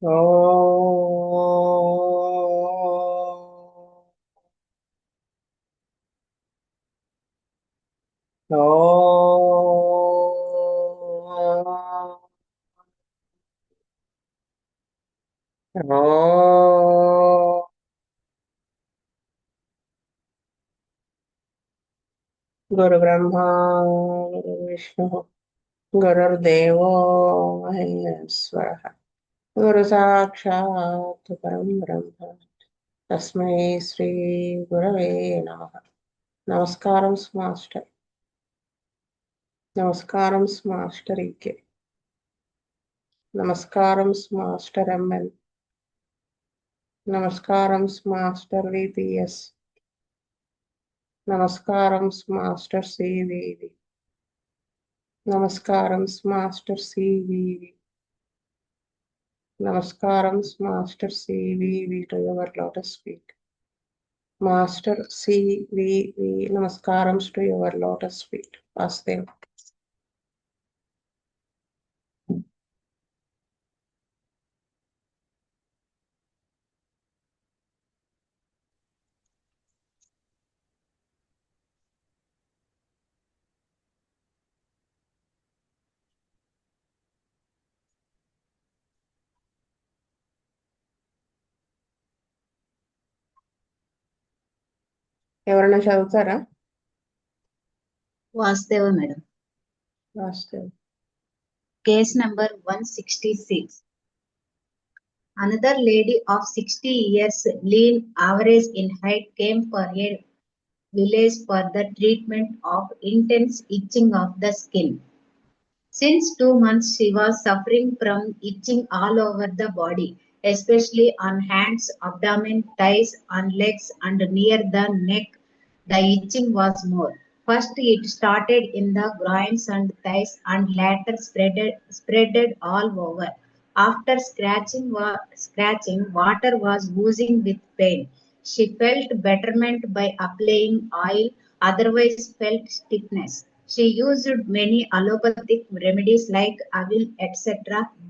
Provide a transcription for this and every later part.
गुरु ब्रह्मा गुरु विष्णु गुरुर्देवो महेश्वरः गुरु साक्षात् परं ब्रह्म तस्मै श्री गुरवे नमः నమస్కారం మాస్టర్ నమస్కారం మాస్టర్ ఈకే నమస్కారం మాస్టర్ ఎంఎల్ నమస్కారం మాస్టర్ విపిఎస్ నమస్కారం మాస్టర్ సివివి నమస్కారం మాస్టర్ సివివి నమస్కారం master CVV to your lotus feet master CVV నమస్కారం to your lotus feet Vasudev ఎవరైనా చదువుతారా? Vasudeva madam. Vasudev. Case number 166. Another lady of 60 years, lean, average in height, came for a village for the treatment of intense itching of the skin. Since 2 months, she was suffering from itching all over the body, especially on hands, abdomen, thighs, on legs, and near the neck. The itching was more. First, it started in the groins and thighs, and later spreaded all over. After scratching, water was oozing with pain. She felt betterment by applying oil, otherwise felt stiffness. She used many allopathic remedies like Avil, etc.,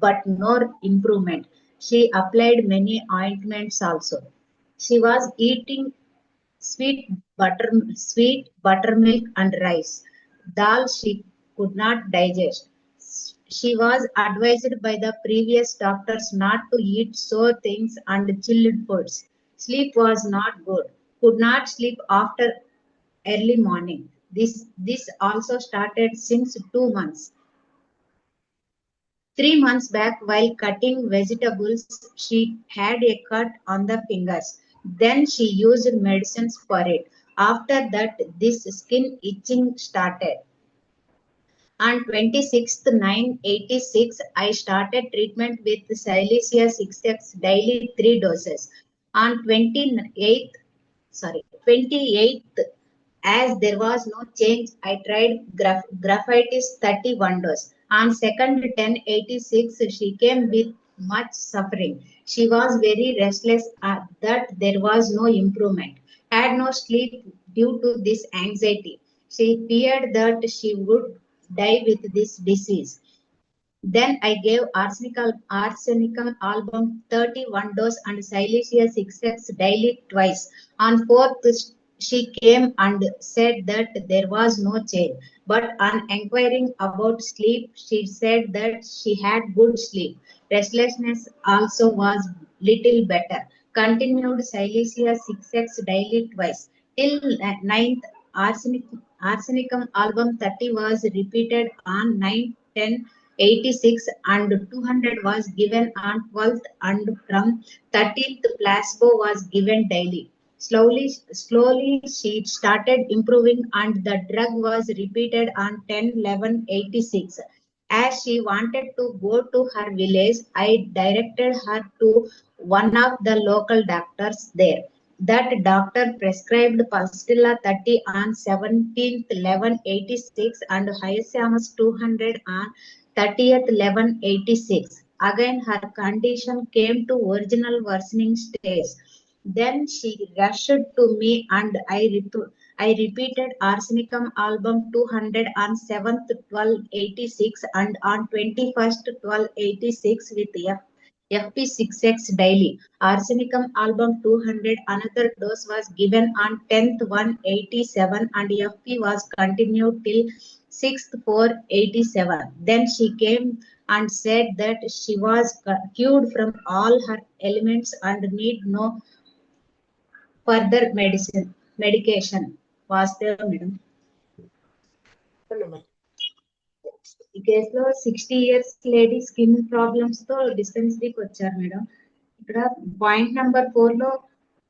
but no improvement. She applied many ointments also. She was eating sweet sweet buttermilk and rice. Dal she could not digest. She was advised by the previous doctors not to eat sour things and chilled foods. Sleep was not good. Could not sleep after early morning. This also started since 2 months. 3 months back, while cutting vegetables, she had a cut on the fingers. Then she used medicines for it. After that, this skin itching started. On 26th 9/86, I started treatment with Silesia 6x daily 3 doses. On 28th, as there was no change, I tried graphitis 31 dose. On 2nd 10/86, she came with much suffering. She was very restless that there was no improvement. Had no sleep due to this anxiety. She feared that she would die with this disease. Then I gave arsenicum album 31 dose and Silesia 6x daily twice. On 4th, she came and said that there was no change. But on inquiring about sleep, she said that she had good sleep. Restlessness also was little better. Continued Silesia 6x daily twice. Till 9th, arsenicum album 30 was repeated on 9/10/86 and 200 was given on 12th and from 13th placebo was given daily. Slowly she started improving and the drug was repeated on 10/11/86. As she wanted to go to her village, I directed her to one of the local doctors there. That doctor prescribed Pastilla 30 on 17th 11/86 and Hyacinthus 200 on 30th 11/86. Again, her condition came to original worsening stage. Then she rushed to me and I repeated arsenicum album 200 on 7th 12/86 and on 21st 12/86 with F. FP6X daily. Arsenicum album 200. Another dose was given on 10th 187 and FP was continued till 6th 487. Then she came and said that she was cured from all her ailments and need no further medication. Was there, madam? ఈ కేసులో 60 years lady skin problems తో డిస్పెన్సరీకి వచ్చారు madam. ఇక్కడ point number 4 లో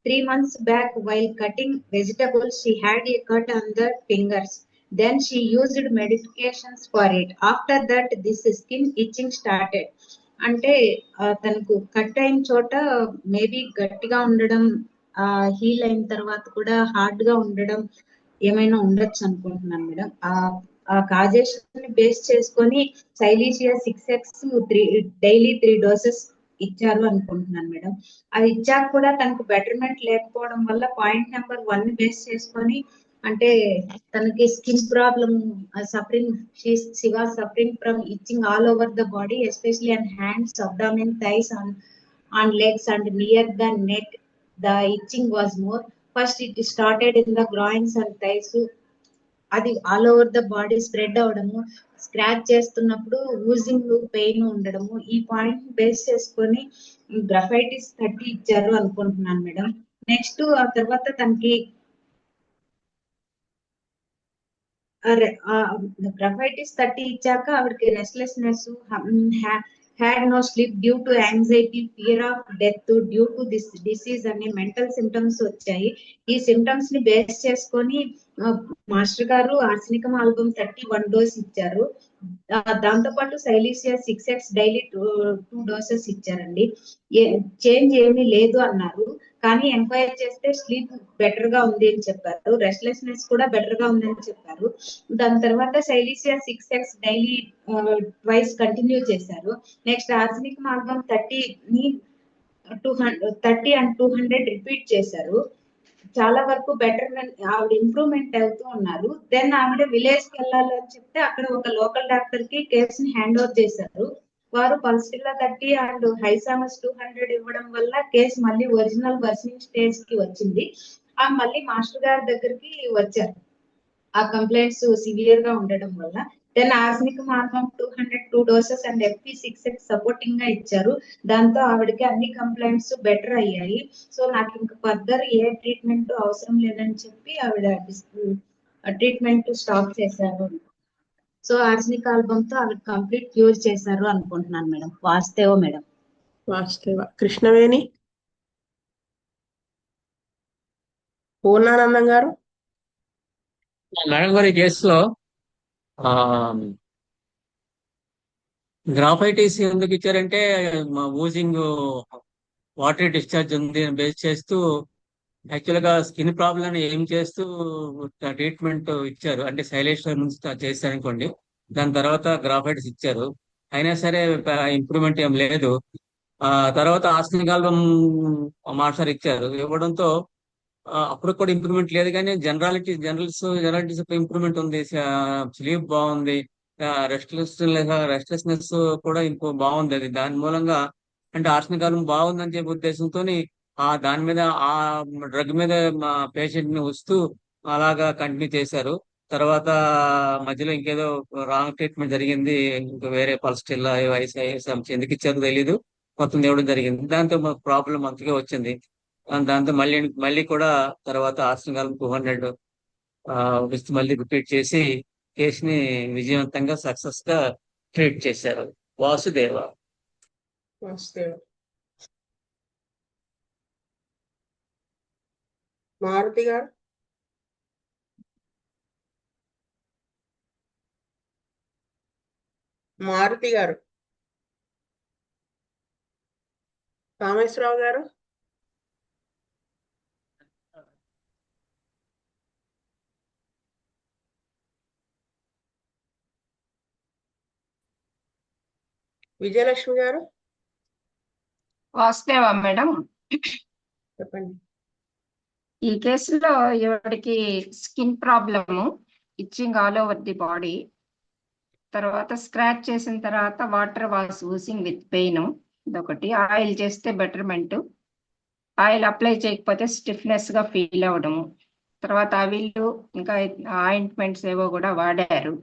3 months back while cutting vegetables she had a cut on the fingers. Then she used medications for it. After that this skin itching started. అంటే తనకు cut అయిన చోట maybe గట్టిగా ఉండడం, హీల్ అయిన తర్వాత కూడా హార్డ్ గా ఉండడం ఏమైనా ఉండొచ్చు అనుకుంటున్నాను మేడం. ఆ కాజేషన్ ని బేస్ చేసుకొని సైలీషియా 6X డైలీ 3 doses ఇచ్చారు అనుకుంటున్నాను మేడం. అది ఇచ్చాక కూడా తనకు బెటర్మెంట్ లేకపోవడం వల్ల పాయింట్ నెంబర్ 1 బేస్ చేసుకొని, అంటే తనకి skin problem suffering, she was suffering from itching all over the body, especially on hands, abdomen, thighs, on legs and near the neck. The itching was more. First it started in the groins and thighs. అది all over the body spread అవడము, scratch చేస్తున్నప్పుడు oozing pain ఉండడము, ఈ point base చేసుకొని గ్రఫైటిస్ 30 ఇచ్చారు అనుకుంటున్నాను madam. Next ఆ తర్వాత తనకి గ్రఫైటిస్ 30 ఇచ్చాక ఆవిడకి restlessness, had no sleep due to anxiety, fear of death due to this disease అనే మెంటల్ సిమ్టమ్స్ వచ్చాయి. ఈ సిమ్టమ్స్ ని బేస్ చేసుకొని మాస్టర్ గారు ఆర్సెనికం ఆల్బమ్ 31 డోస్ ఇచ్చారు. దాంతో పాటు సైలీసియా 6X డైలీ 2 doses ఇచ్చారండి. చేంజ్ ఏమీ లేదు అన్నారు, కానీ ఎంక్వైరీ చేస్తే స్లీప్ బెటర్ గా ఉంది అని చెప్పారు, రెస్ట్లెస్నెస్ కూడా బెటర్ గా ఉంది అని చెప్పారు. దాని తర్వాత సైలీసియా 6X డైలీ ట్వైస్ కంటిన్యూ చేశారు. నెక్స్ట్ ఆర్సెనికం ఆల్బమ్ 30 and 200 రిపీట్ చేశారు. చాలా వరకు బెటర్ ఆవిడ ఇంప్రూవ్మెంట్ అవుతూ ఉన్నారు. దెన్ ఆవిడ విలేజ్ కి వెళ్ళాలని చెప్తే అక్కడ ఒక లోకల్ డాక్టర్ కి కేసుని హ్యాండ్ ఓవర్ చేశారు. వారు పల్స్టిల్లా 30 అండ్ హైసామస్ 200 ఇవ్వడం వల్ల కేసు మళ్ళీ ఒరిజినల్ వర్సనింగ్ స్టేజ్ కి వచ్చింది. మళ్ళీ మాస్టర్ గారి దగ్గరికి వచ్చారు ఆ కంప్లైంట్స్ సివియర్ గా ఉండడం వల్ల. Then arsenicum album 200 2 doses and FP6X supporting గా ఇచ్చారు. దాంతో ఆవిడకి అన్ని కంప్లైంట్స్ బెటర్ అయ్యాయి. సో నాకు ఇంకా ఫర్దర్ ఏ ట్రీట్మెంట్ అవసరం లేదని చెప్పి ఆవిడ ట్రీట్మెంట్ స్టాప్ చేశారు. సో ఆర్సెనిక్ ఆల్బమ్ తో ఆవిడ కంప్లీట్ క్యూర్ చేశారు అనుకుంటున్నాను మేడం. వాస్తవ మేడం. వాస్తవ. కృష్ణవేణి. పూర్ణానందం గారు. మేడం గారి కేసులో గ్రాఫైటిస్ ఎందుకు ఇచ్చారంటే ఊజింగ్ వాటర్ డిశ్చార్జ్ ఉంది అని బేస్ చేస్తూ యాక్చువల్ గా స్కిన్ ప్రాబ్లం ఏం చేస్తూ ట్రీట్మెంట్ ఇచ్చారు. అంటే శైలేశ్వర్ నుంచి చేశారనుకోండి, దాని తర్వాత గ్రాఫైటిస్ ఇచ్చారు. అయినా సరే ఇంప్రూవ్మెంట్ ఏం లేదు. తర్వాత ఆర్సెనిక్ ఆల్బమ్ మాస్టర్ ఇచ్చారు. ఇవ్వడంతో అప్పుడు కూడా ఇంప్రూవ్మెంట్ లేదు, కానీ జనరలిటీస్ ఇంప్రూవ్మెంట్ ఉంది. స్లీప్ బాగుంది, రెస్ట్లెస్నెస్ కూడా బాగుంది. అది దాని మూలంగా అంటే ఆర్సెనిక్ ఆల్బమ్ బాగుందని చెప్పే ఉద్దేశంతో దాని మీద ఆ డ్రగ్ మీద మా పేషెంట్ ని వస్తూ అలాగా కంటిన్యూ చేశారు. తర్వాత మధ్యలో ఇంకేదో రాంగ్ ట్రీట్మెంట్ జరిగింది, ఇంకా వేరే పల్స్టిల్లా ఎందుకు ఇచ్చారో తెలీదు, మొత్తం ఇవ్వడం జరిగింది. దాంతో మాకు ప్రాబ్లం అంతగా వచ్చింది. దాంతో మళ్ళీ కూడా తర్వాత ఆర్సెనిక్ ఆల్బమ్ 200 మళ్ళీ రిపీట్ చేసి కేసుని విజయవంతంగా సక్సెస్ గా ట్రీట్ చేశారు. వాసుదేవ. మారుతి గారు. మారుతి గారు. కామేశ్వరరావు గారు. విజయలక్ష్మి గారు. వాస్తవ మేడం. చెప్పండి. ఈ కేసులో ఎవరికి skin problem, itching all over the body, తర్వాత స్క్రాచ్ చేసిన తర్వాత వాటర్ వాస్ ఊసింగ్ విత్ పెయిన్, ఇదొకటి. ఆయిల్ చేస్తే బెటర్మెంట్. ఆయిల్ అప్లై చేయకపోతే స్టిఫ్నెస్ గా ఫీల్ అవ్వడము. తర్వాత అవిళ్ళు ఇంకా ఆయింట్మెంట్స్ ఏవో కూడా వాడారు.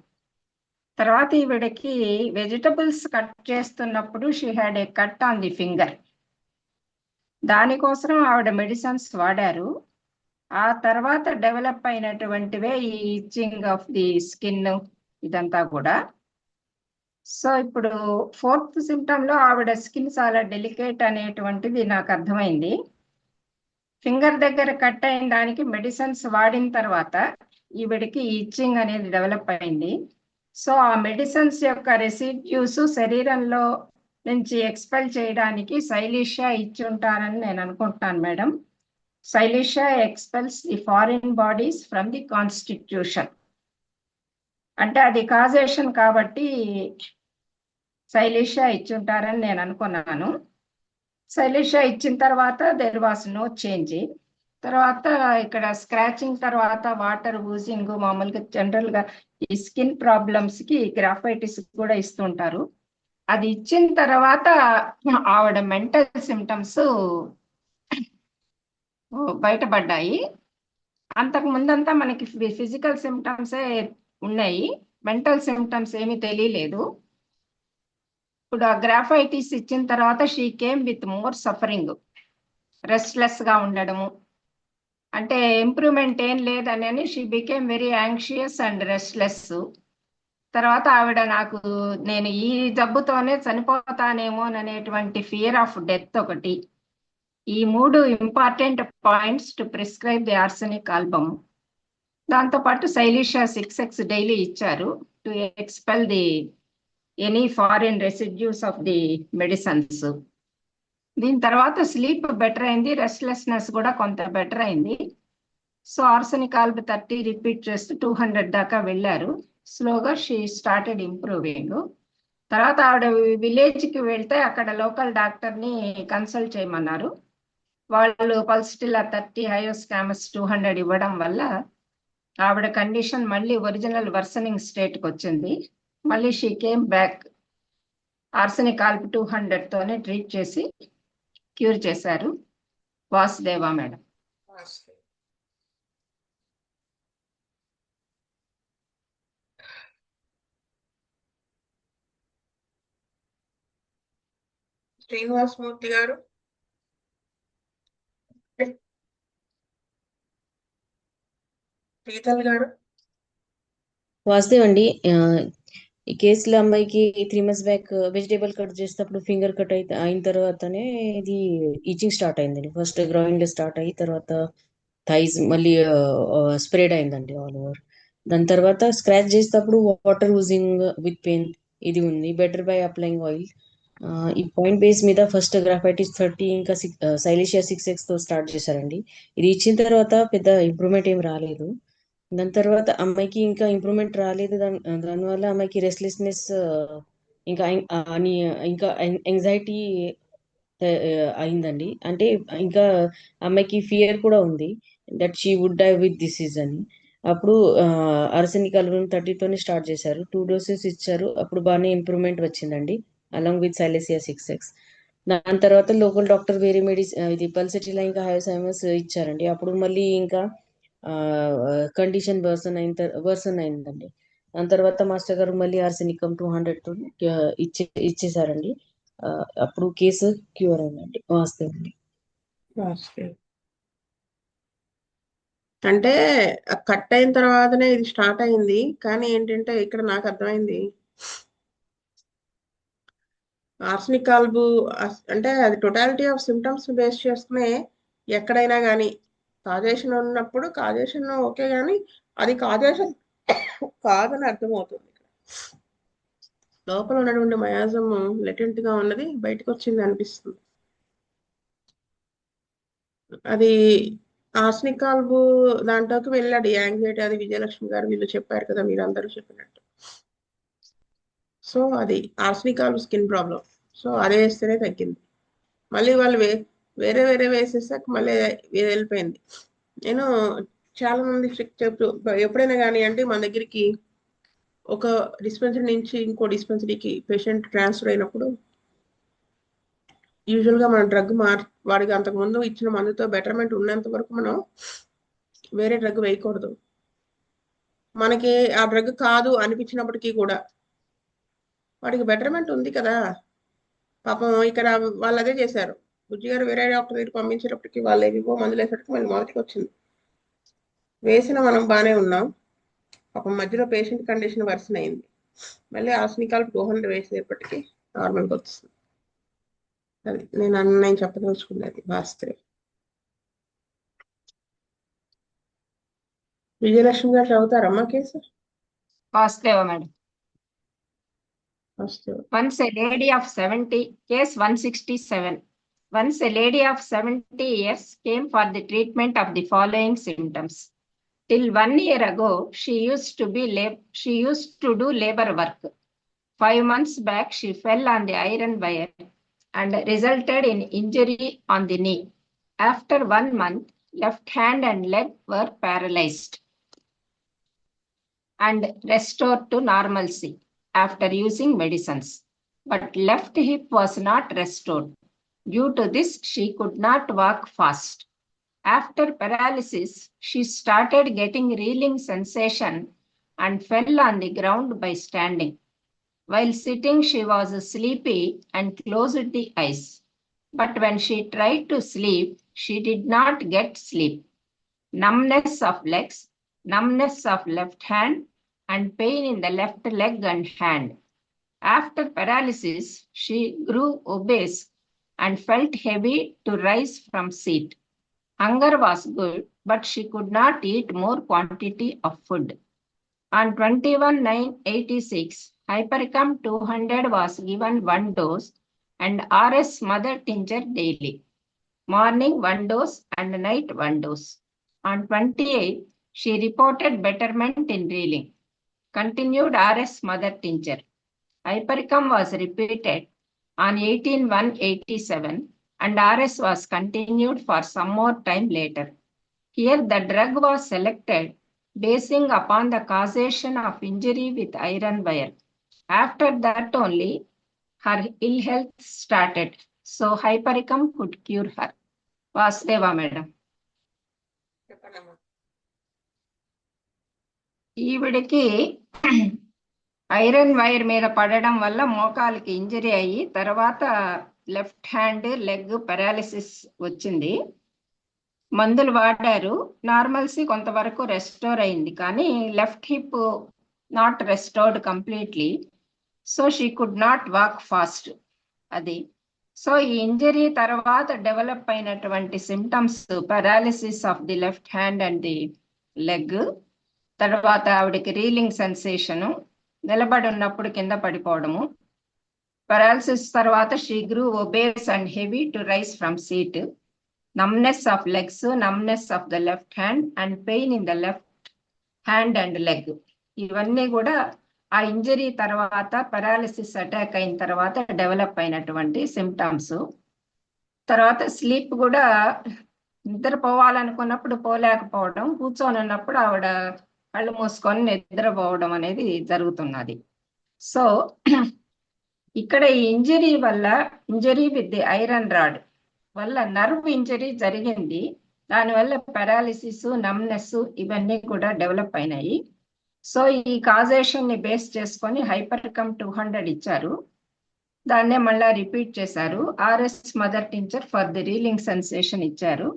తర్వాత ఈవిడకి వెజిటబుల్స్ కట్ చేస్తున్నప్పుడు she had a cut on the finger. దానికోసం ఆవిడ మెడిసిన్స్ వాడారు. ఆ తర్వాత డెవలప్ అయినటువంటివే ఈ ఇచ్చింగ్ ఆఫ్ ది స్కిన్ ఇదంతా కూడా. సో ఇప్పుడు 4th సిమ్టమ్ లో ఆవిడ స్కిన్ చాలా డెలికేట్ అనేటువంటిది నాకు అర్థమైంది. ఫింగర్ దగ్గర కట్ అయిన దానికి మెడిసిన్స్ వాడిన తర్వాత ఈవిడికి ఇచ్చింగ్ అనేది డెవలప్ అయింది. సో ఆ మెడిసిన్స్ యొక్క రెసిడ్యూస్ శరీరంలో నుంచి ఎక్స్పెల్ చేయడానికి సైలీషియా ఇచ్చి ఉంటారని నేను అనుకుంటున్నాను madam. Silicea expels the foreign bodies from the constitution. అంటే అది కాజేషన్ కాబట్టి సైలీషియా ఇచ్చి ఉంటారని నేను అనుకున్నాను. సైలీషియా ఇచ్చిన తర్వాత దేర్ వాస్ నో చేంజ్. తర్వాత ఇక్కడ స్క్రాచింగ్ తర్వాత వాటర్ ఊజింగ్ మామూలుగా జనరల్ గా ఈ స్కిన్ ప్రాబ్లమ్స్ కి గ్రాఫైటిస్ కూడా ఇస్తుంటారు. అది ఇచ్చిన తర్వాత ఆవిడ మెంటల్ సిమ్టమ్స్ బయటపడ్డాయి. అంతకు ముందంతా మనకి ఫిజికల్ సిమ్టమ్సే ఉన్నాయి, మెంటల్ సిమ్టమ్స్ ఏమీ తెలియలేదు. ఇప్పుడు ఆ గ్రాఫైటిస్ ఇచ్చిన తర్వాత she came with more suffering, restless గా ఉండడము. అంటే ఇంప్రూవ్మెంట్ ఏం లేదని she became very anxious and restless. తర్వాత ఆవిడ నేను ఈ జబ్బుతోనే చనిపోతానేమో అనేటువంటి ఫియర్ ఆఫ్ డెత్ ఒకటి. ఈ 3 important points to prescribe the arsenic album. దాంతోపాటు సైలీషియా 6x డైలీ ఇచ్చారు to expel the any foreign residues of the medicines. దీని తర్వాత స్లీప్ బెటర్ అయింది, రెస్ట్లెస్నెస్ కూడా కొంత బెటర్ అయింది. సో ఆర్సెనిక్ ఆల్బ్ 30 రిపీట్ చేస్తూ 200 దాకా వెళ్ళారు. స్లోగా షీ స్టార్టెడ్ ఇంప్రూవింగ్. తర్వాత ఆవిడ విలేజ్ కి వెళ్తే అక్కడ లోకల్ డాక్టర్ ని కన్సల్ట్ చేయమన్నారు. వాళ్ళు పల్స్టిలా 30, హయోస్కామస్ 200 ఇవ్వడం వల్ల ఆవిడ కండిషన్ మళ్ళీ ఒరిజినల్ వర్సనింగ్ స్టేట్ కి వచ్చింది. మళ్ళీ షీ కేమ్ బ్యాక్. ఆర్సెనిక్ ఆల్బ్ 200 తోనే ట్రీట్ చేసి క్యూర్ చేశారు. వాసుదేవా మేడం. శ్రీనివాసమూర్తి గారు. శీతల్ గారు. వాస్తవ్ అండి. ఈ కేసులో అమ్మాయికి 3 months బ్యాక్ వెజిటేబుల్ కట్ చేసేటప్పుడు ఫింగర్ కట్ అయిన తర్వాతనే ఇది ఈచింగ్ స్టార్ట్ అయిందండి. ఫస్ట్ గ్రౌండ్ స్టార్ట్ అయ్యి తర్వాత థైస్ మళ్ళీ స్ప్రెడ్ అయిందండి ఆల్ ఓవర్. దాని తర్వాత స్క్రాచ్ చేసేటప్పుడు వాటర్ యూజింగ్ విత్ పెయిన్ ఇది ఉంది. Better by applying oil. ఈ పాయింట్ బేస్ మీద ఫస్ట్ గ్రాఫైటిస్ 30 ఇంకా సైలీషియా 6x తో స్టార్ట్ చేశారండి. ఇది ఇచ్చిన తర్వాత పెద్ద ఇంప్రూవ్మెంట్ ఏం రాలేదు. దాని తర్వాత అమ్మాయికి ఇంకా ఇంప్రూవ్మెంట్ రాలేదు. దానివల్ల అమ్మాయికి రెస్ట్లెస్నెస్ ఇంకా ఇంకా యాంగ్జైటీ అయిందండి. అంటే ఇంకా అమ్మాయికి ఫియర్ కూడా ఉంది that she would die with disease అని. అప్పుడు ఆర్సెనిక్ ఆల్బమ్ 30 తోనే స్టార్ట్ చేశారు. 2 doses ఇచ్చారు. అప్పుడు బాగానే ఇంప్రూవ్మెంట్ వచ్చిందండి అలాంగ్ విత్ సైలీషియా 6x. దాని తర్వాత లోకల్ డాక్టర్ వేరే ఇది పల్సటిలా ఇంకా హయోసైమస్ ఇచ్చారండి. అప్పుడు మళ్ళీ ఇంకా కండిషన్ వర్సన్ అయిందండి. దాని తర్వాత మాస్టర్ గారు మళ్ళీ ఆర్సెనికం 200 తో ఇచ్చేసారండి. అప్పుడు కేసు క్యూర్ అయిందండి. వాస్తవండి. అంటే కట్ అయిన తర్వాతనే ఇది స్టార్ట్ అయింది. కానీ ఏంటంటే ఇక్కడ నాకు అర్థమైంది ఆర్సెనిక్ ఆల్బ్ అంటే అది టోటాలిటీ ఆఫ్ సిమ్టమ్స్ బేస్ చేసుకునే ఎక్కడైనా కానీ కాజేషన్ ఉన్నప్పుడు కాజేషన్ ఓకే, కానీ అది కాజేషన్ కాదని అర్థమవుతుంది. లోపల ఉన్నటువంటి మయాజం లెటెంట్ గా ఉన్నది బయటకు వచ్చింది అనిపిస్తుంది. అది ఆర్సెనిక్ ఆల్బ్ దాంట్లోకి వెళ్ళాడు యాంగ్జైటీ. అది విజయలక్ష్మి గారు వీళ్ళు చెప్పారు కదా, మీరు అందరూ చెప్పినట్టు. సో అది ఆర్సెనిక్ ఆల్బ్ స్కిన్ ప్రాబ్లం. సో అదే వేస్తేనే తగ్గింది. మళ్ళీ వాళ్ళు వేరే వేరే వేసేసాక మళ్ళీ వెళ్ళిపోయింది. నేను చాలా మంది చెప్తూ ఎప్పుడైనా కానీ అంటే మన దగ్గరికి ఒక డిస్పెన్సరీ నుంచి ఇంకో డిస్పెన్సరీకి పేషెంట్ ట్రాన్స్ఫర్ అయినప్పుడు యూజువల్గా మన డ్రగ్ వాడికి అంతకుముందు ఇచ్చిన మందుతో బెటర్మెంట్ ఉన్నంత వరకు మనం వేరే డ్రగ్ వేయకూడదు. మనకి ఆ డ్రగ్ కాదు అనిపించినప్పటికీ కూడా వాడికి బెటర్మెంట్ ఉంది కదా. పాపం ఇక్కడ వాళ్ళు అదే చేశారు. బుజ్జి గారు వేరే డాక్టర్ దగ్గర పంపించేటప్పటికి వాళ్ళు ఏవివో మందులు వేసేటప్పటికి మళ్ళీ మొదటికి వచ్చింది. వేసిన మనం బాగానే ఉన్నాం. పాపం మధ్యలో పేషెంట్ కండిషన్ వర్సన్ అయింది. మళ్ళీ ఆర్సనికాల్ 200 వేసేపటికి నార్మల్గా వస్తుంది. అది నేను చెప్పదలుచుకున్నది వాస్తవం. విజయలక్ష్మి గారు చదువుతారమ్మా కేసు? వాస్తవ మేడం. వాస్తవం. Once a lady of 70, case 167. Once a lady of 70 years came for the treatment of the following symptoms. Till 1 year ago, she used to do labor work. 5 months back, she fell on the iron wire and resulted in injury on the knee. After 1 month, left hand and leg were paralyzed and restored to normalcy after using medicines. But left hip was not restored. Due to this, she could not walk fast. After paralysis, she started getting reeling sensation and fell on the ground by standing. While sitting, she was sleepy and closed the eyes. But when she tried to sleep, she did not get sleep. Numbness of legs, numbness of left hand, and pain in the left leg and hand. After paralysis, she grew obese and felt heavy to rise from seat. Hunger was good, but she could not eat more quantity of food. On 21/9/86, Hypercom 200 was given 1 dose and RS mother tincture daily. Morning 1 dose and night 1 dose. On 28, she reported betterment in reeling. Continued RS mother tincture. Hypercom was repeated on 18/1/87 and RS was continued for some more time later. Here the drug was selected basing upon the causation of injury with iron wire. After that only her ill health started. So Hypercom could cure her. Vasudeva madam. చెప్పండమ్మా. ఈవిడికి iron wire మీద పడడం వల్ల మోకాలికి injury అయ్యి తర్వాత left hand leg paralysis వచ్చింది. మందులు వాడారు, నార్మల్సీ కొంతవరకు రెస్టోర్ అయింది, కానీ left hip not restored completely. So she could not walk fast. అది సో ఈ ఇంజరీ తర్వాత డెవలప్ అయినటువంటి symptoms paralysis of the left hand and the leg, తర్వాత ఆవిడకి రీలింగ్ సెన్సేషను, నిలబడి ఉన్నప్పుడు కింద పడిపోవడము. పారాలిసిస్ తర్వాత she grew obese and heavy to rise from seat. Numbness of legs, numbness of the left hand and pain in the left hand and leg. ఇవన్నీ కూడా ఆ ఇంజరీ తర్వాత పారాలిసిస్ అటాక్ అయిన తర్వాత డెవలప్ అయినటువంటి సిమ్టమ్స్. తర్వాత sleep కూడా నిద్రపోవాలనుకున్నప్పుడు పోలేకపోవడం, కూర్చొని ఉన్నప్పుడు ఆవిడ కళ్ళు మూసుకొని నిద్రపోవడం అనేది జరుగుతున్నది. సో ఇక్కడ ఈ ఇంజరీ వల్ల, injury with the iron rod వల్ల నర్వ్ ఇంజరీ జరిగింది. దానివల్ల పారాలిసిస్, నమ్నెస్ ఇవన్నీ కూడా డెవలప్ అయినాయి. సో ఈ కాజేషన్ ని బేస్ చేసుకొని Hypercom 200 ఇచ్చారు. దాన్నే మళ్ళా రిపీట్ చేశారు. RS mother tincture for the reeling sensation ఇచ్చారు.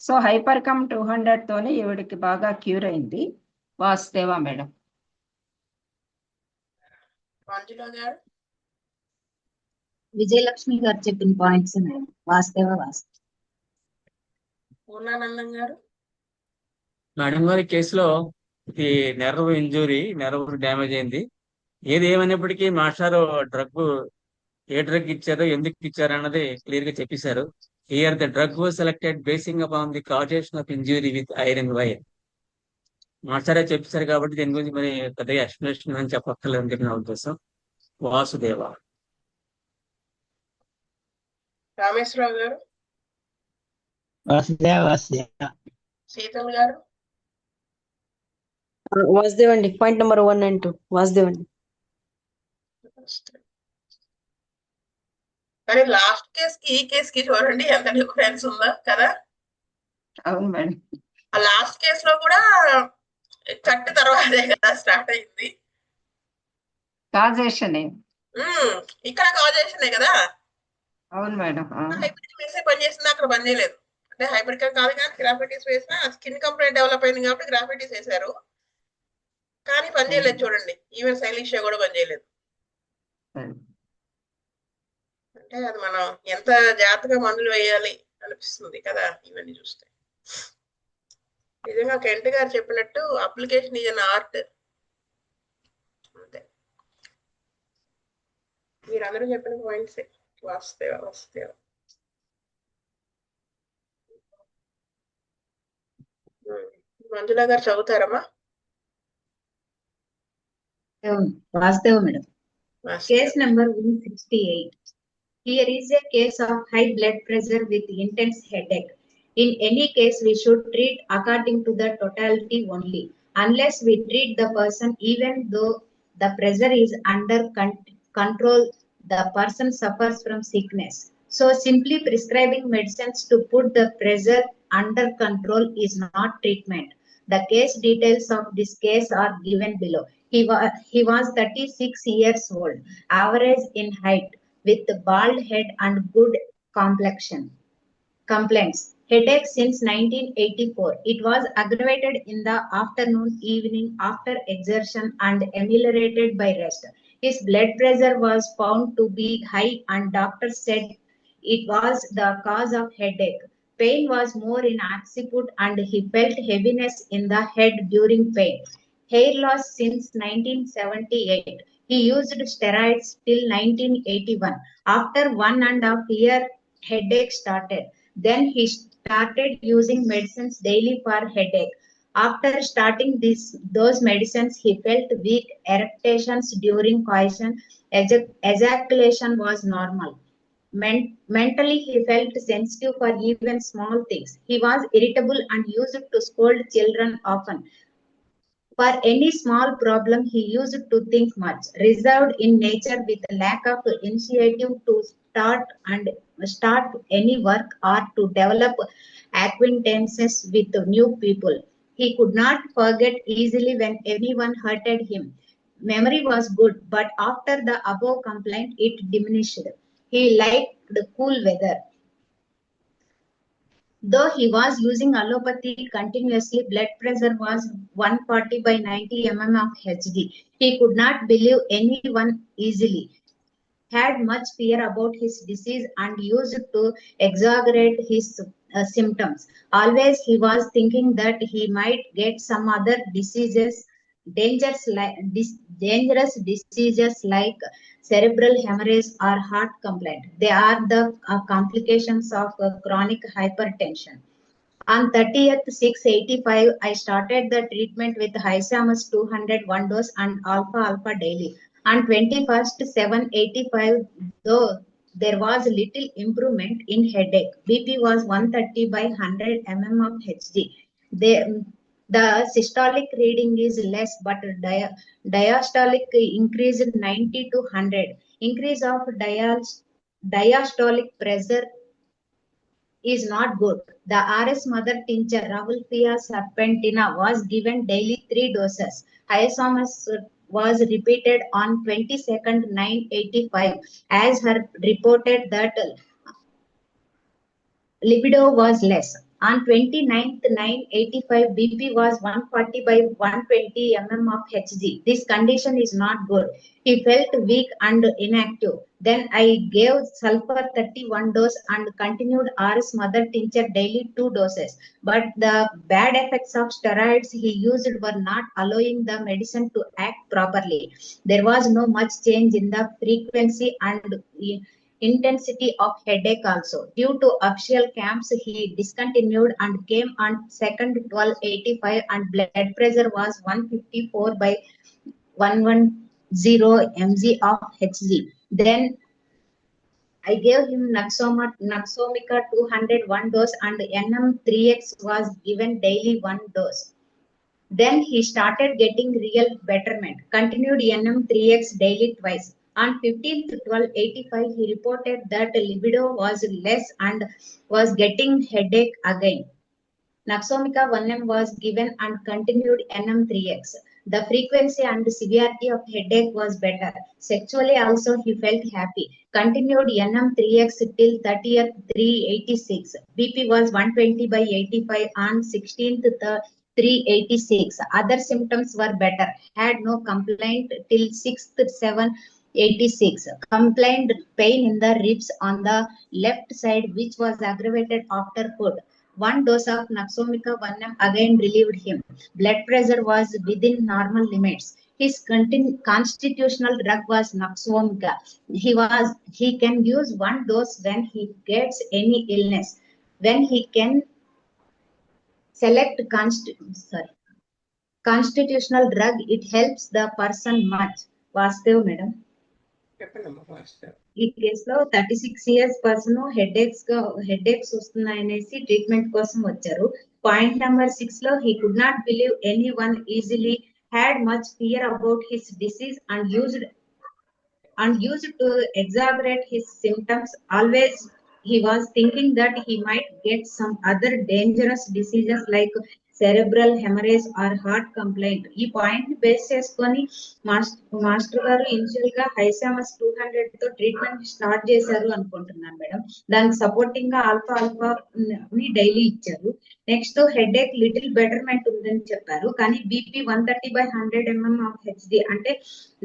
సో Hypercom 200 తోనే ఈవిడికి బాగా క్యూర్ అయింది. వాసుదేవ మేడం. మంజుల గారు? విజయలక్ష్మి గారు చెప్పిన పాయింట్స్ వాస్తవ. పూర్ణానందం గారు? మేడం గారి కేసులో ఈ నెర్వ్ ఇంజురీ, నెర్వ్ డ్యామేజ్ అయింది. ఏది ఏమైనప్పటికీ మాస్టారు ఏ డ్రగ్ ఇచ్చారో, ఎందుకు ఇచ్చారో అన్నది క్లియర్ గా చెప్పేశారు. Here the drug was selected basing upon the causation of injury with iron wire. మాస్టారే చెప్పేశారు కాబట్టి దీని గురించి మరి పెద్దగా ఎక్స్ప్లెనేషన్ అని చెప్పక్కర్లేదు నా ఉద్దేశం. వాసుదేవ. రామేశ్వరరావు గారు? శీతల్ గారు? వాసుదేవ్ అండి. పాయింట్ నెంబర్ 1 and 2 వాసుదేవ్ అండి. కానీ లాస్ట్ కేస్ కి ఈ కేస్ కి చూడండి ఎంత డిఫరెన్స్ ఉందో కదా. అవును మేడం. ఆ లాస్ట్ కేస్ లో కూడా కట్ తర్వాతే కదా స్టార్ట్ అయింది. కాజేషన్ ఇక్కడ కాజేషనే కదా. అవును మేడం. హైబ్రిడ్ వేసే పని చేసింది, అక్కడ పని చేయలేదు. అంటే హైబ్రిడ్ కాదు కానీ గ్రాఫైటిస్ వేసినా స్కిన్ కంప్లైంట్ డెవలప్ అయింది కాబట్టి గ్రాఫైటిస్ వేశారు, కానీ పని చేయలేదు చూడండి. ఈవెన్ సైలిషియా కూడా పని చేయలేదు. అంటే అది మనం ఎంత జాగ్రత్తగా మందులు వేయాలి అనిపిస్తుంది కదా ఇవన్నీ చూస్తే. నిజంగా కెంట్ గారు చెప్పినట్టు అప్లికేషన్ ఈజ్ అన్ ఆర్ట్. అంతే, మీరందరూ చెప్పిన పాయింట్స్ వస్తే మంజుల గారు చదువుతారమ్మా? Vastava madam. వాస్తవ. Case number 168. Here is a case of high blood pressure with intense headache. In any case, we should treat according to the totality only. Unless we treat the person, even though the pressure is under control, the person suffers from sickness. So simply prescribing medicines to put the pressure under control is not treatment. The case details of this case are given below. He was 36 years old, average in height, with bald head and good complexion. Complaints: headache since 1984. It was aggravated in the afternoon, evening, after exertion and ameliorated by rest. His blood pressure was found to be high and doctors said it was the cause of headache. Pain was more in occiput and he felt heaviness in the head during pain. Hair loss since 1978. He used steroids till 1981. After 1.5 years, headache started. Then he started using medicines daily for headache. After starting those medicines, he felt weak, erections during coition, ejaculation was normal. Mentally, he felt sensitive for even small things. He was irritable and used to scold children often. For any small problem, he used to think much. Reserved in nature with a lack of initiative to start any work or to develop acquaintances with new people. He could not forget easily when anyone hurted him. Memory was good, but after the above complaint, it diminished. He liked the cool weather. Though he was using allopathy continuously, blood pressure was 140 by 90 mm of Hg. He could not believe anyone easily, had much fear about his disease and used to exaggerate his symptoms. Always he was thinking that he might get some other diseases, dangerous diseases like cerebral hemorrhage or heart complaint. They are the complications of chronic hypertension. On 30th 685, I started the treatment with Hysamus 201 dose and alpha daily. On 21st 785, though there was little improvement in headache. BP was 130 by 100 mm of Hg. The systolic reading is less, but diastolic increased 90 to 100. Increase of diastolic pressure is not good. The RS mother tincture Rauwolfia serpentina was given daily 3 doses. Hyoscyamus was repeated on 22nd 985 as her reported that libido was less. On 29th 985, BP was 140 by 120 mm of Hg. This condition is not good. He felt weak and inactive. Then I gave sulfur 31 dose and continued RS mother tincture daily 2 doses. But the bad effects of steroids he used were not allowing the medicine to act properly. There was no much change in the frequency and intensity of headache also. Due to official camps, he discontinued and came on 2nd 1285 and blood pressure was 154 by 110 mg of Hg. Then I gave him Naxomica 201 dose and NM3X was given daily 1 dose. Then he started getting real betterment. Continued NM3X daily twice. On 15th 12/85, he reported that libido was less and was getting headache again. Naxomica 1M was given and continued NM3X. The frequency and severity of headache was better. Sexually also he felt happy. Continued NM3X till 30th 386. BP was 120/85 on 16th 386. Other symptoms were better. Had no complaint till 6th 786. Complained pain in the ribs on the left side which was aggravated after food. One dose of Naxomica 1M again relieved him. Blood pressure was within normal limits. His constitutional drug was Naxomica. He can use one dose when he gets any illness. When he can select constitutional drug, it helps the person much. Vastav, madam. చెప్పండమ్మా fast. ఈ కేసులో 36 years person headaches వస్తున్నాయనేసి treatment కోసం వచ్చారు. Point number 6 లో he could not believe anyone easily, had much fear about his disease and used to exaggerate his symptoms. Always he was thinking that he might get some other dangerous diseases like cerebral hemorrhage or heart complaint. ఈ point ని base చేసుకొని master గారు initial గా హైసామస్ 200 తో treatment start చేశారు అనుకుంటున్నాను madam. దానికి supporting గా ఆల్ఫా ని డైలీ ఇచ్చారు. నెక్స్ట్ హెడేక్ లిటిల్ బెటర్మెంట్ ఉందని చెప్పారు, కానీ బీపీ 130/100 mm ఆఫ్ హెచ్డి అంటే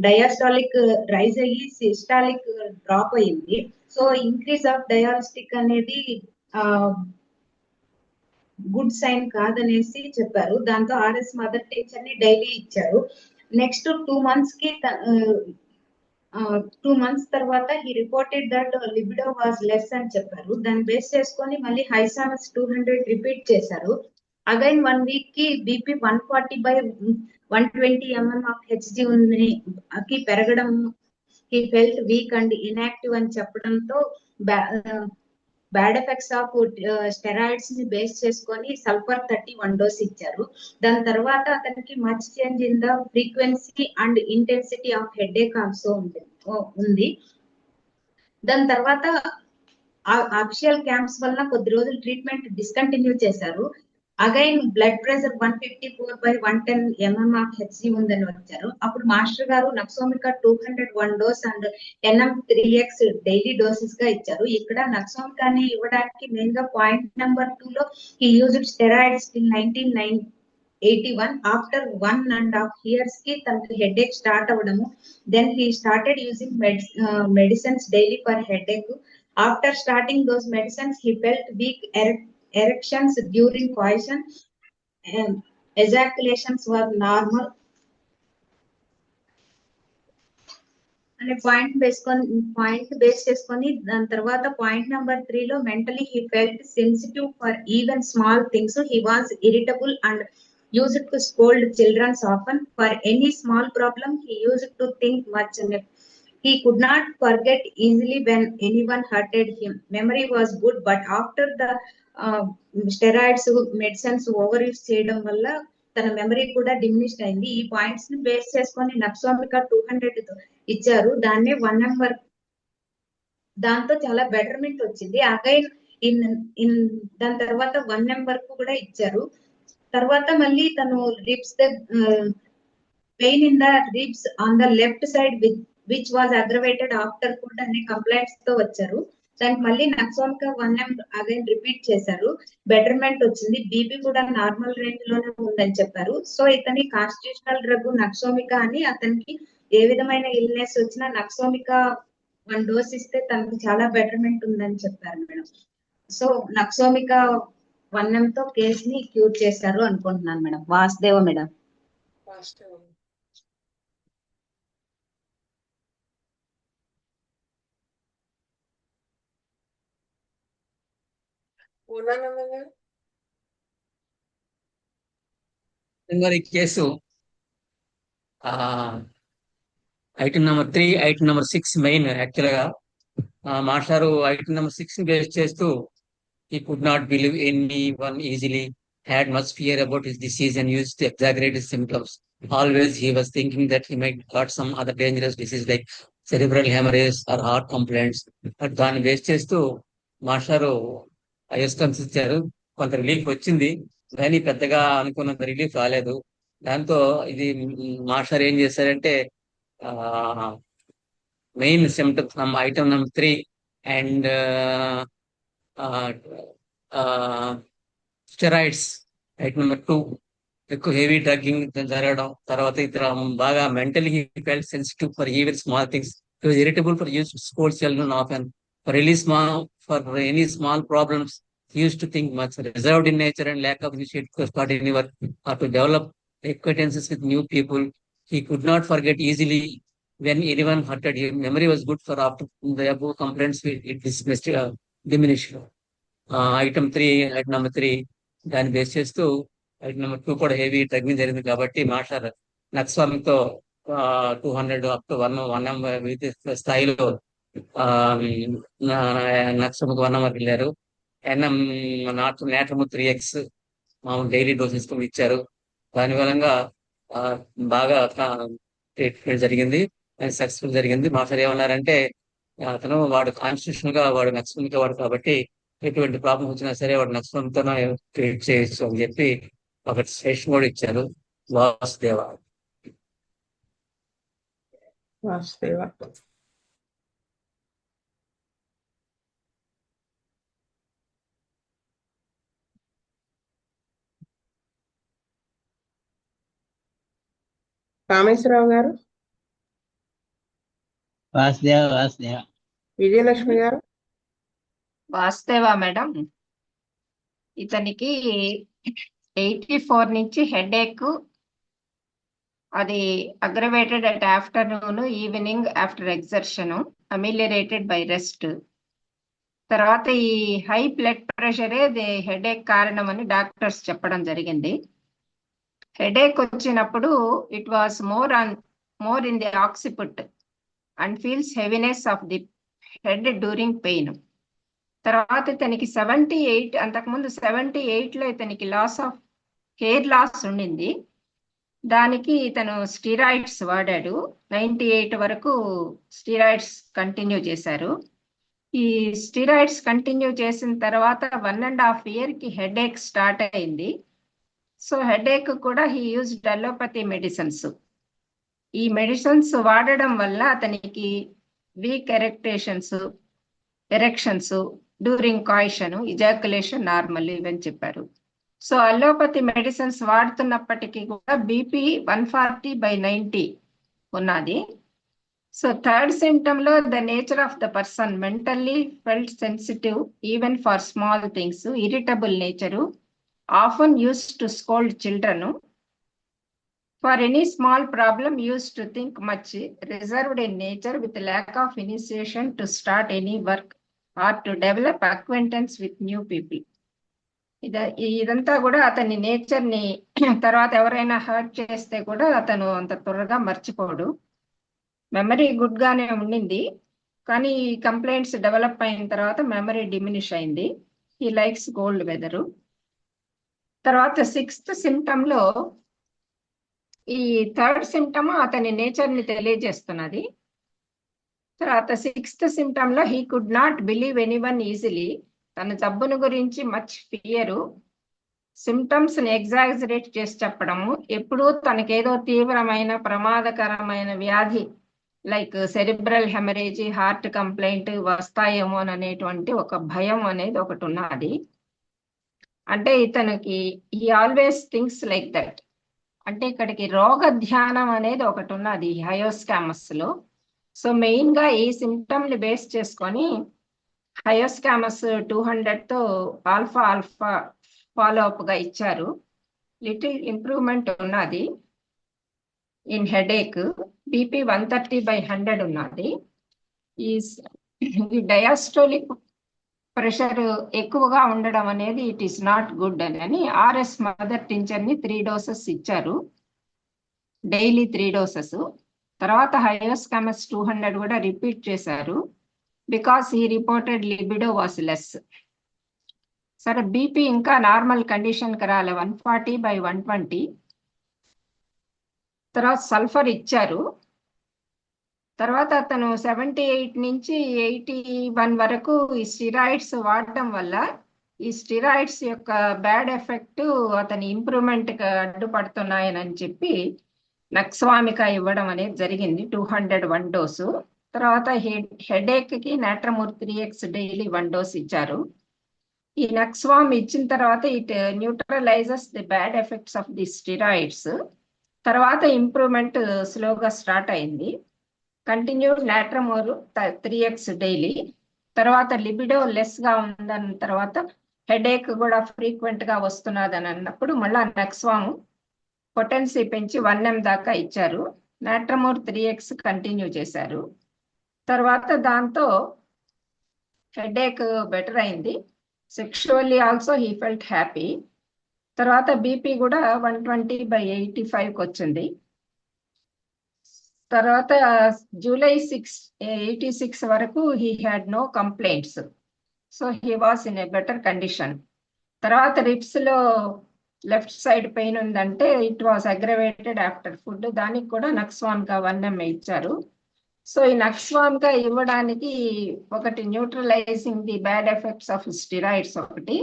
డయాస్టాలిక్ రైజ్ అయ్యి సిస్టాలిక్ డ్రాప్ అయ్యింది. సో ఇంక్రీజ్ ఆఫ్ డయాస్టిక్ అనేది గుడ్ సైన్ కాదనేసి చెప్పారు. దాంతో ఆర్ఎస్ మదర్ టీచర్ ని డైలీ ఇచ్చారు. నెక్స్ట్ 2 months కి 2 months తర్వాత he reported that libido was less అని చెప్పారు. దాన్ని బేస్ చేసుకొని మళ్ళీ హైసామస్ 200 రిపీట్ చేశారు. అగైన్ 1 week కి బీపీ 140/120 mm ఆఫ్ హెచ్జి ఉంది కి పెరగడం, he felt week and inactive అని చెప్పడంతో బ్యాడ్ ఎఫెక్ట్స్ ఆఫ్ స్టెరాయిడ్స్ ని బేస్ చేసుకొని సల్ఫర్ 31 డోస్ ఇచ్చారు. దాని తర్వాత అతనికి much change in the frequency and intensity of headache also ఉంది. దాని తర్వాత అఫిషియల్ క్యాంప్స్ వల్ల కొద్ది రోజులు ట్రీట్మెంట్ డిస్కంటిన్యూ చేశారు. Again blood pressure 154/110 mm of HG ఉందని వచ్చారు. అప్పుడు మాస్టర్ గారు నక్సోమికా 201 dose and NM3X daily doses గా ఇచ్చారు. ఇక్కడ నక్సోమికాని ఇవ్వడానికి మెయిన్ గా పాయింట్ నెంబర్ 2 లో he used steroids till 1981. After 1.5 years కి తనకి హెడేక్ స్టార్ట్ అవ్వడము. Then he started using medicines daily for headache. After starting those medicines he felt weak erections during coition, ejaculations were normal అనే point base చేసుకొని దాని తర్వాత point number 3 లో mentally he felt sensitive for even small things. He was irritable and used to scold children often. For any small problem he used to think much. He could not forget easily when anyone hurted him. Memory was good, but after the steroids medicines over use చేయడం వల్ల తన memory కూడా diminish అయింది. ఈ points ని base చేసుకొని నక్సోమికా 200 ఇచ్చారు. దాన్ని 1 నెంబర్ దాంతో చాలా బెటర్మెంట్ వచ్చింది. అగైన్ దాని తర్వాత 1 నెంబర్ కు కూడా ఇచ్చారు. తర్వాత మళ్ళీ తను ribs pain in the ribs on the left side which was aggravated after food అనే కంప్లైంట్స్ తో వచ్చారు. దానికి మళ్ళీ నక్సోమికా 1M అగైన్ రిపీట్ చేశారు. బెటర్మెంట్ వచ్చింది. బీపీ కూడా నార్మల్ రేంజ్ లోనే ఉందని చెప్పారు. సో ఇతని కాన్స్టిట్యూషనల్ డ్రగ్ నక్సోమికా అని, అతనికి ఏ విధమైన ఇల్నెస్ వచ్చినా నక్సోమికా 1 డోస్ ఇస్తే తనకు చాలా బెటర్మెంట్ ఉందని చెప్పారు మేడం. సో నక్సోమికా 1M తో కేస్ ని క్యూర్ చేశారు అనుకుంటున్నాను మేడం. వాసుదేవ మేడం. మరి case item number 3, item number 6 main actual గా మాట్లాడారు. ఐటమ్ నెంబర్ 6 ని బేస్ చేస్తూ he could not believe anyone easily, had much fear about his disease and used to exaggerate his symptoms. Always he was thinking that he might got some other dangerous disease like cerebral haemorrhage or heart complaints. దాన్ని base చేస్తూ మాస్టారు ఐఎస్కన్స్ ఇచ్చారు. కొంత relief వచ్చింది, కానీ పెద్దగా అనుకున్నంత relief రాలేదు. దాంతో ఇది మాస్టర్ ఏం చేశారంటే main symptoms item number 3 and steroids item number 2 ఎక్కువ హెవీ డ్రగ్గింగ్ జరగడం. తర్వాత ఇతర బాగా mentally felt sensitive for even small things. He was irritable for use to scold children often. For any small problems, he used to think much. Reserved in nature and lack of initiative to start any work or to develop acquaintances with new people. He could not forget easily when anyone hurted him. Memory was good for after the above complaints it dismissed, diminished. Item number 3 దాన్ని base చేస్తూ item number 2 కూడా heavy drugging జరిగింది కాబట్టి master నక్స్వామితో 200 up to 1 స్థాయిలో నక్స్వామికి 1 నెంబర్కి వెళ్ళారు. NM నేట్రము 3x మామూలు daily doses కూడా ఇచ్చారు. దాని మూలంగా బాగా ట్రీట్మెంట్ జరిగింది, సక్సెస్ఫుల్ జరిగింది. మాస్టర్ ఏమన్నారంటే వాడు కాన్స్టిట్యూషనల్ గా వాడు నక్స్వామికి వాడు కాబట్టి ఎటువంటి ప్రాబ్లం వచ్చినా సరే వాడు నక్స్వామితోనే ట్రీట్ చేయొచ్చు అని చెప్పి ఒక సెషన్ కూడా ఇచ్చారు. వాసుదేవ. కామేశ్వరరావు గారు. వాసుదేవ. విజయలక్ష్మి గారు. వాసుదేవా మేడం, ఇతనికి 84 నుంచి హెడేక్, అది aggravated at afternoon, evening after exertion, ameliorated by rest. తర్వాత ఈ హై బ్లడ్ ప్రెషరే హెడేక్ కారణం అని డాక్టర్స్ చెప్పడం జరిగింది. హెడేక్ వచ్చినప్పుడు it was more in the occiput and feels heaviness of the head during pain. తర్వాత ఇతనికి 78, అంతకుముందు 78లో ఇతనికి హెయిర్ లాస్ ఉండింది. దానికి ఇతను స్టీరాయిడ్స్ వాడాడు. 98 వరకు స్టీరాయిడ్స్ కంటిన్యూ చేశారు. ఈ స్టీరాయిడ్స్ కంటిన్యూ చేసిన తర్వాత 1.5 yearకి హెడేక్ స్టార్ట్ అయింది. సో హెడేక్ కూడా హీ యూజ్డ్ అలోపతి మెడిసిన్స్. ఈ మెడిసిన్స్ వాడడం వల్ల అతనికి weak erections during coition, ejaculation normal ఇవని చెప్పారు. సో అలోపతి మెడిసిన్స్ వాడుతున్నప్పటికీ కూడా బీపీ 140/90 ఉన్నది. సో థర్డ్ సిమ్టమ్ లో the nature of the person mentally felt sensitive even for small things, irritable nature, often used to scold children, for any small problem used to think much, reserved in nature with lack of initiation to start any work or to develop acquaintance with new people. ఇదంతా కూడా అతని nature ని, తర్వాత ఎవరైనా hurt చేస్తే కూడా అతను అంత త్వరగా మర్చిపోడు. మెమరీ గుడ్ గానే ఉండింది, కానీ ఈ కంప్లైంట్స్ డెవలప్ అయిన తర్వాత మెమరీ డిమినిష్ అయింది. He likes cold weather. తర్వాత 6th సిమ్టమ్ లో ఈ థర్డ్ సిమ్టమ్ అతని నేచర్ ని తెలియజేస్తున్నది. తర్వాత 6th సిమ్టమ్ లో he could not believe anyone easily. తన జబ్బును గురించి మచ్ ఫియరు, సిమ్టమ్స్ ని ఎగ్జాగరేట్ చేసి చెప్పడము, ఎప్పుడూ తనకేదో తీవ్రమైన ప్రమాదకరమైన వ్యాధి like cerebral haemorrhage, heart complaint వస్తాయేమో అనేటువంటి ఒక భయం అనేది ఒకటి ఉన్నది. అంటే ఇతనికి he always things like that. అంటే ఇక్కడికి రోగ ధ్యానం అనేది ఒకటి ఉన్నది హయోస్కామస్ లో. సో మెయిన్ గా ఈ సిమ్టమ్ ని బేస్ చేసుకొని హయోస్కామస్ 200తో ఆల్ఫా ఫాలో అప్ గా ఇచ్చారు. లిటిల్ ఇంప్రూవ్మెంట్ ఉన్నది ఇన్ హెడేక్. బీపీ 130/100 ఉన్నది. ఈ డయాస్టోలిక్ ప్రెషర్ ఎక్కువగా ఉండడం అనేది ఇట్ ఈస్ నాట్ గుడ్ అని ఆర్ఎస్ మదర్ టించర్ ని 3 doses ఇచ్చారు, డైలీ 3 doses. తర్వాత హయోస్కామస్ 200 కూడా రిపీట్ చేశారు, because he reported libido was less. సరే, బీపీ ఇంకా నార్మల్ కండిషన్ కి రాలే, 140/120. తర్వాత సల్ఫర్ ఇచ్చారు. తర్వాత అతను 78 నుంచి 81 వరకు ఈ స్టిరాయిడ్స్ వాడటం వల్ల ఈ స్టిరాయిడ్స్ యొక్క బ్యాడ్ ఎఫెక్ట్ అతని ఇంప్రూవ్మెంట్ కి అడ్డుపడుతున్నాయని చెప్పి నక్స్వామిక ఇవ్వడం అనేది జరిగింది 201 డోసు. తర్వాత హెడేక్ కి నాట్రమూర్ 3x డైలీ 1 డోస్ ఇచ్చారు. ఈ నక్స్వామ్ ఇచ్చిన తర్వాత it neutralises the bad effects of the steroids. తర్వాత ఇంప్రూవ్మెంట్ స్లోగా స్టార్ట్ అయింది. Continued natrum mur 3x daily. తర్వాత లిబిడో లెస్ గా ఉందన్న తర్వాత హెడేక్ కూడా ఫ్రీక్వెంట్ గా వస్తున్నదని అన్నప్పుడు మళ్ళా నక్స్వామ్ పొటెన్సీ పెంచి 1 m దాకా ఇచ్చారు. నాట్రమోర్ 3x కంటిన్యూ చేశారు. తర్వాత దాంతో హెడేక్ బెటర్ అయింది. Sexually also he felt happy. తర్వాత బీపీ కూడా 120/85 వచ్చింది. తర్వాత జూలై 86 వరకు he had no complaints. So he was in a better condition. తర్వాత రిప్స్ లో లెఫ్ట్ సైడ్ పెయిన్ ఉందంటే it was aggravated after food. దానికి కూడా నక్స్వామికా 1 m ఇచ్చారు. సో ఈ నక్స్వామికా ఇవ్వడానికి ఒకటి neutralising the bad effects of steroids ఒకటి.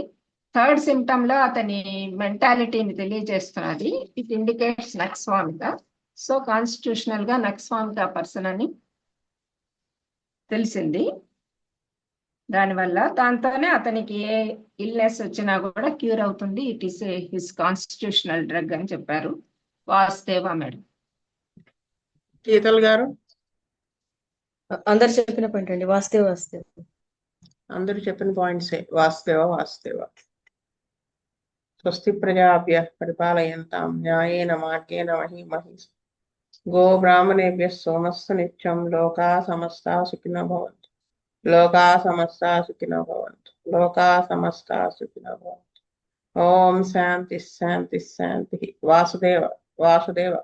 థర్డ్ సిమ్టమ్ లో అతని మెంటాలిటీని తెలియజేస్తున్నది. It indicates nux vomica. So constitutional గా నక్స్వామికా పర్సన్ అని తెలిసింది. దానివల్ల దాంతోనే అతనికి ఏ ఇల్నెస్ వచ్చినా కూడా క్యూర్ అవుతుంది. It is his constitutional drug అని చెప్పారు వాసుదేవ మేడం. గీతల్ గారు అందరు చెప్పిన పాయింట్ అండి. వాస్తవ అందరూ చెప్పిన పాయింట్సే. వాసుదేవ. స్వస్తి ప్రజాభ్యః పరిపాలయంతాం న్యాయేన మార్గేణ మహీమహీ. గో బ్రాహ్మణేభ్యः సోమస్తు నిత్యం. లోకా సమస్తా సుఖినో భవంతు. లోకా సమస్తా సుఖినో భవంతు. లోకా సమస్తా సుఖినో భవంతు. ఓం శాంతి శాంతి శాంతి. వాసుదేవ.